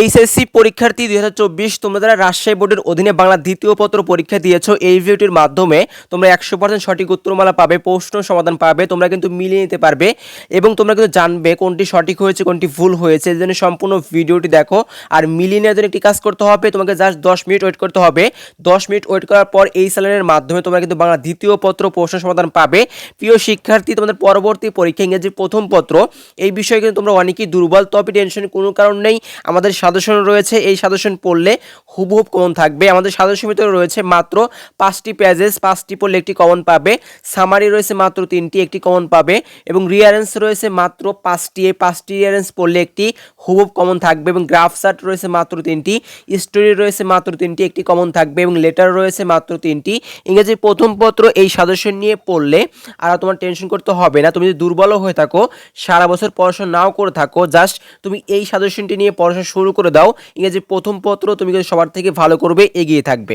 HSC পরীক্ষার্থী 2024 তোমরা যারা রাজশাহী বোর্ডের অধীনে বাংলা দ্বিতীয় পত্র পরীক্ষা দিয়েছো, এই ভিডিওটির মাধ্যমে তোমরা 100% সঠিক উত্তরমালা পাবে, প্রশ্ন সমাধান পাবে, তোমরা কিন্তু মিলিয়ে নিতে পারবে এবং তোমরা কিন্তু জানবে কোনটি সঠিক হয়েছে কোনটি ভুল হয়েছে। এই জন্য সম্পূর্ণ ভিডিওটি দেখো। আর মিলিয়ে নেওয়ার জন্য একটি কাজ করতে হবে, তোমাকে জাস্ট 10 মিনিট ওয়েট করতে হবে। 10 মিনিট ওয়েট করার পর এই চ্যানেলের মাধ্যমে তোমরা কিন্তু বাংলা দ্বিতীয় পত্র প্রশ্ন সমাধান পাবে। প্রিয় শিক্ষার্থী, তোমাদের পরবর্তী পরীক্ষা ইংরেজি প্রথম পত্র, এই বিষয়ে কিন্তু তোমরা অনেকেই দুর্বল, তবে টেনশন কোনো কারণ নেই। আমাদের সাজেশন রয়েছে, এই সাজেশন পড়লে হুবহুব কমন থাকবে। আমাদের সাজেশন ভিতরে রয়েছে মাত্র 5টি পেজেস, 5টি পড়লে একটি কমন পাবে। সামারি রয়েছে মাত্র 3টি, একটি কমন পাবে এবং রিয়ারেন্স রয়েছে মাত্র 5টি। এই 5টি রিয়ারেন্স পড়লে একটি হুবহুব কমন থাকবে এবং গ্রাফ চার্ট রয়েছে মাত্র 3টি, স্টোরি রয়েছে মাত্র 3টি, একটি কমন থাকবে এবং লেটার রয়েছে মাত্র 3টি। ইংরেজি প্রথম পত্র এই সাজেশন নিয়ে পড়লে আর তোমার টেনশন করতে হবে না। তুমি যদি দুর্বল হয়ে থাকো, সারা বছর পড়াশোনা নাও করে থাকো, জাস্ট তুমি এই সাজেশনটি নিয়ে পড়াশোনা শুরু করে দাও। ইংরেজি প্রথম পত্র তুমি কিন্তু সবার থেকে ভালো করবে, এগিয়ে থাকবে।